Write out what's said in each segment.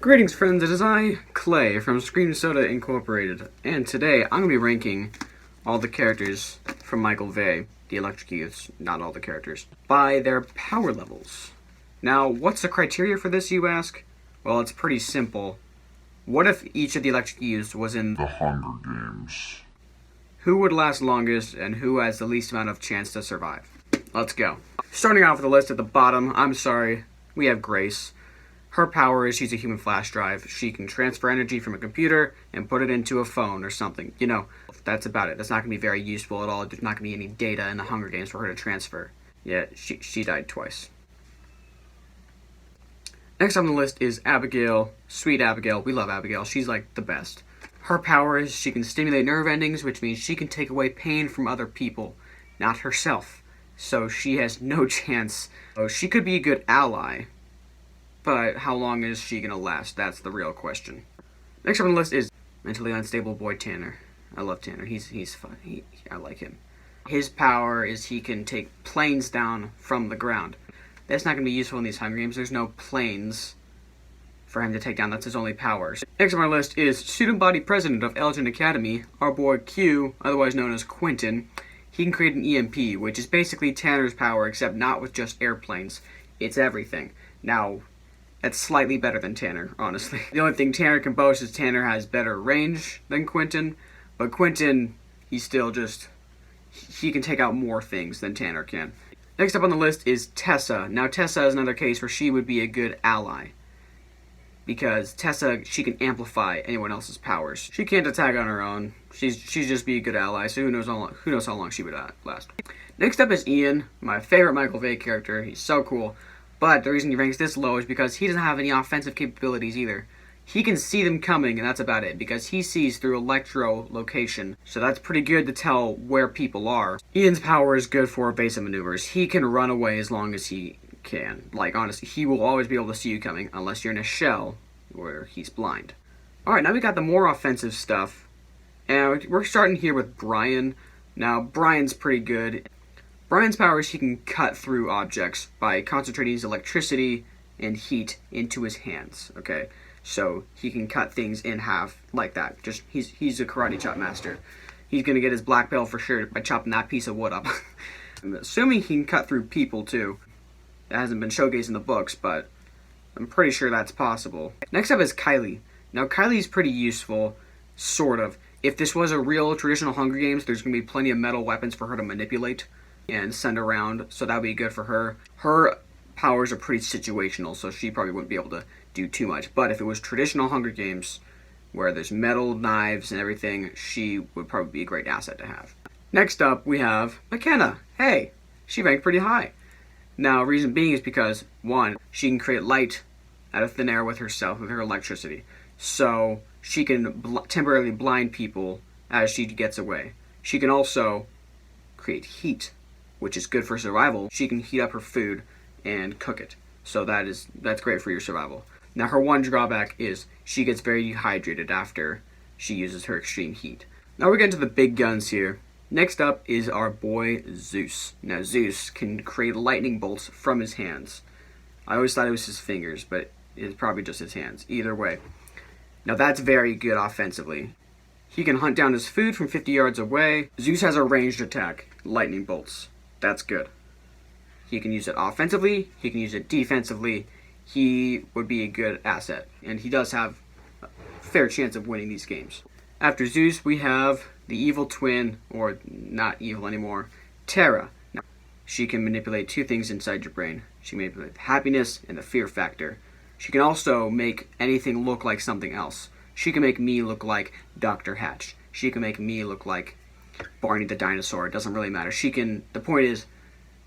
Greetings friends, it is I, Clay, from Scream Soda Incorporated, and today I'm going to be ranking all the characters from Michael Vey, the Electric Youths, not all the characters, by their power levels. Now, what's the criteria for this, you ask? Well, it's pretty simple. What if each of the Electric Youths was in the Hunger Games? Who would last longest and who has the least amount of chance to survive? Let's go. Starting off with the list at the bottom, I'm sorry, we have Grace. Her power is she's a human flash drive. She can transfer energy from a computer and put it into a phone or something. You know, that's about it. That's not going to be very useful at all. There's not going to be any data in the Hunger Games for her to transfer. Yeah, she died twice. Next on the list is Abigail. Sweet Abigail. We love Abigail. She's like the best. Her power is she can stimulate nerve endings, which means she can take away pain from other people, not herself. So she has no chance. Oh, she could be a good ally. But how long is she going to last? That's the real question. Next up on the list is mentally unstable boy Tanner. I love Tanner. He's fun. I like him. His power is he can take planes down from the ground. That's not going to be useful in these Hunger Games. There's no planes for him to take down. That's his only power. Next on our list is student body president of Elgin Academy, our boy Q, otherwise known as Quentin. He can create an EMP, which is basically Tanner's power, except not with just airplanes. It's everything. Now, that's slightly better than Tanner, honestly. The only thing Tanner can boast is Tanner has better range than Quentin, but Quentin, he's still just, he can take out more things than Tanner can. Next up on the list is Tessa. Now Tessa is another case where she would be a good ally, because Tessa, she can amplify anyone else's powers. She can't attack on her own. She's just be a good ally, so who knows how long she would last. Next up is Ian, my favorite Michael Vey character. He's so cool. But the reason he ranks this low is because he doesn't have any offensive capabilities either. He can see them coming, and that's about it, because he sees through electro-location. So that's pretty good to tell where people are. Ian's power is good for evasive maneuvers. He can run away as long as he can. Like, honestly, he will always be able to see you coming, unless you're in a shell where he's blind. Alright, now we got the more offensive stuff. And we're starting here with Brian. Now, Brian's pretty good. Brian's power is he can cut through objects by concentrating his electricity and heat into his hands, okay? So he can cut things in half like that. Just he's a karate chop master. He's going to get his black belt for sure by chopping that piece of wood up. I'm assuming he can cut through people too. That hasn't been showcased in the books, but I'm pretty sure that's possible. Next up is Kylie. Now Kylie's pretty useful, sort of. If this was a real traditional Hunger Games, there's going to be plenty of metal weapons for her to manipulate and send around, so that would be good for her. Her powers are pretty situational, so she probably wouldn't be able to do too much. But if it was traditional Hunger Games, where there's metal, knives, and everything, she would probably be a great asset to have. Next up, we have McKenna. Hey, she ranked pretty high. Now, reason being is because, one, she can create light out of thin air with herself, with her electricity. So she can temporarily blind people as she gets away. She can also create heat, which is good for survival. She can heat up her food and cook it. So that's great for your survival. Now her one drawback is she gets very dehydrated after she uses her extreme heat. Now we're getting to the big guns here. Next up is our boy Zeus. Now Zeus can create lightning bolts from his hands. I always thought it was his fingers, but it's probably just his hands. Either way. Now that's very good offensively. He can hunt down his food from 50 yards away. Zeus has a ranged attack, lightning bolts. That's good. He can use it offensively, he can use it defensively. He would be a good asset, and he does have a fair chance of winning these games. After Zeus, we have the evil twin, or not evil anymore, Tara. Now, she can manipulate two things inside your brain. She can manipulate happiness and the fear factor. She can also make anything look like something else. She can make me look like Dr. Hatch. She can make me look like Barney the dinosaur. It doesn't really matter. The point is,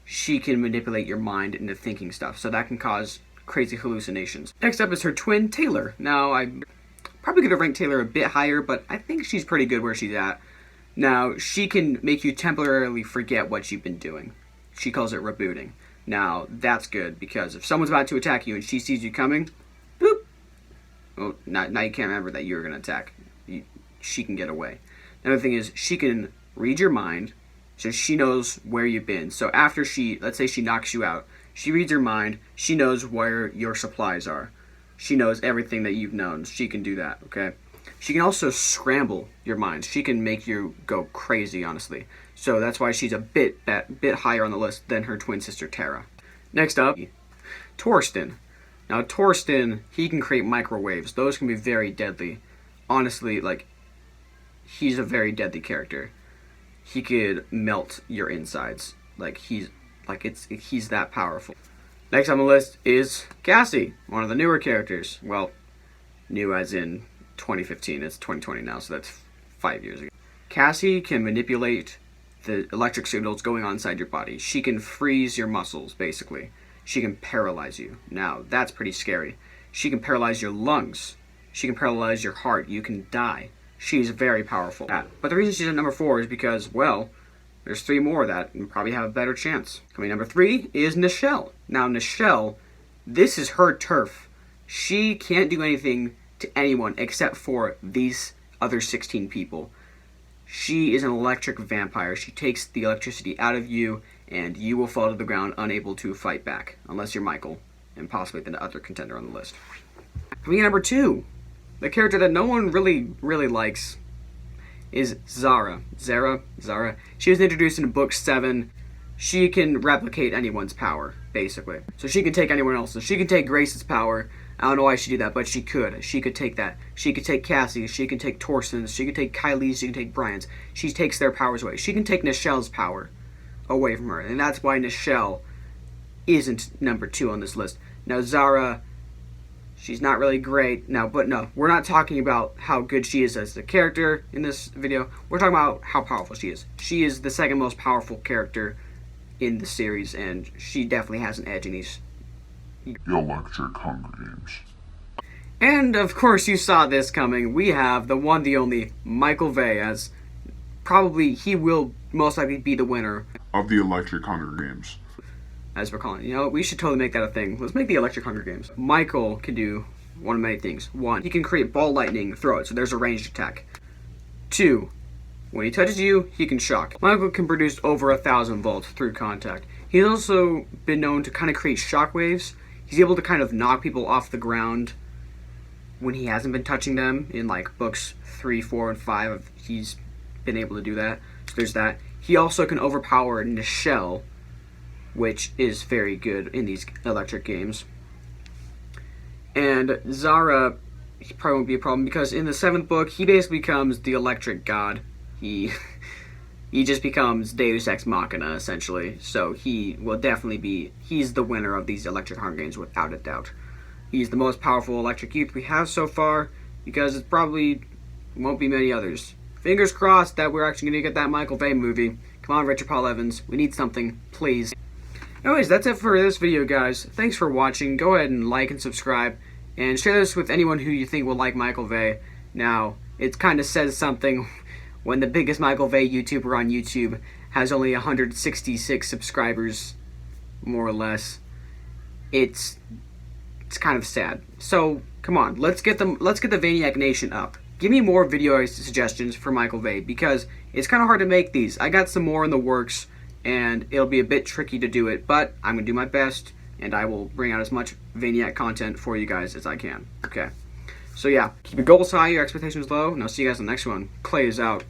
she can manipulate your mind into thinking stuff, so that can cause crazy hallucinations. Next up is her twin, Taylor. Now, I probably could have ranked Taylor a bit higher, but I think she's pretty good where she's at. Now, she can make you temporarily forget what you've been doing. She calls it rebooting. Now, that's good, because if someone's about to attack you and she sees you coming, boop, well, now you can't remember that you were going to attack. She can get away. Another thing is, she can read your mind, so she knows where you've been. So after let's say she knocks you out, she reads your mind, she knows where your supplies are. She knows everything that you've known. She can do that, okay? She can also scramble your mind. She can make you go crazy, honestly. So that's why she's a bit higher on the list than her twin sister, Tara. Next up, Torsten. Now, Torsten, he can create microwaves. Those can be very deadly. Honestly, like, he's a very deadly character. He could melt your insides. He's that powerful. Next on the list is Cassie, one of the newer characters. Well, new as in 2015. It's 2020 now, so that's 5 years ago. Cassie can manipulate the electric signals going on inside your body. She can freeze your muscles, basically. She can paralyze you. Now, that's pretty scary. She can paralyze your lungs. She can paralyze your heart. You can die. She's very powerful. But the reason she's at number 4 is because, well, there's 3 more that probably have a better chance. Coming number 3 is Nichelle. Now, Nichelle, this is her turf. She can't do anything to anyone except for these other 16 people. She is an electric vampire. She takes the electricity out of you, and you will fall to the ground unable to fight back, unless you're Michael, and possibly the other contender on the list. Coming in number 2, the character that no one really likes is Zara. Zara. She was introduced in book 7. She can replicate anyone's power, basically. So she can take anyone else's. She can take Grace's power. I don't know why she did that, but she could. She could take that. She could take Cassie's. She can take Torsten's. She can take Kylie's. She can take Brian's. She takes their powers away. She can take Nichelle's power away from her. And that's why Nichelle isn't number 2 on this list. Now, Zara, she's not really great. But no, we're not talking about how good she is as a character in this video. We're talking about how powerful she is. She is the second most powerful character in the series, and she definitely has an edge in these Electric Hunger Games. And of course you saw this coming. We have the one, the only Michael Vey, as probably he will most likely be the winner of the Electric Hunger Games, as we're calling it. You know, we should totally make that a thing. Let's make the Electric Hunger Games. Michael can do one of many things. 1, he can create ball lightning, throw it, so there's a ranged attack. 2, when he touches you, he can shock. Michael can produce over 1,000 volts through contact. He's also been known to kind of create shock waves. He's able to kind of knock people off the ground when he hasn't been touching them. In like books 3, 4, and 5, he's been able to do that. So there's that. He also can overpower Nichelle, which is very good in these electric games. And Zara, he probably won't be a problem because in the 7th book, he basically becomes the electric god. He just becomes Deus Ex Machina, essentially. So he will definitely be, he's the winner of these Electric Hunger Games without a doubt. He's the most powerful electric youth we have so far, because it probably won't be many others. Fingers crossed that we're actually going to get that Michael Vey movie. Come on, Richard Paul Evans. We need something, please. Anyways, that's it for this video, guys. Thanks for watching. Go ahead and like and subscribe, and share this with anyone who you think will like Michael Vey. Now, it kind of says something when the biggest Michael Vey YouTuber on YouTube has only 166 subscribers, more or less. It's kind of sad. So come on, let's get the Vayniac Nation up. Give me more video suggestions for Michael Vey, because it's kind of hard to make these. I got some more in the works, and it'll be a bit tricky to do it, but I'm gonna do my best, and I will bring out as much Vayniac content for you guys as I can. Okay. So yeah, keep your goals high, your expectations low, and I'll see you guys in the next one. Clay is out.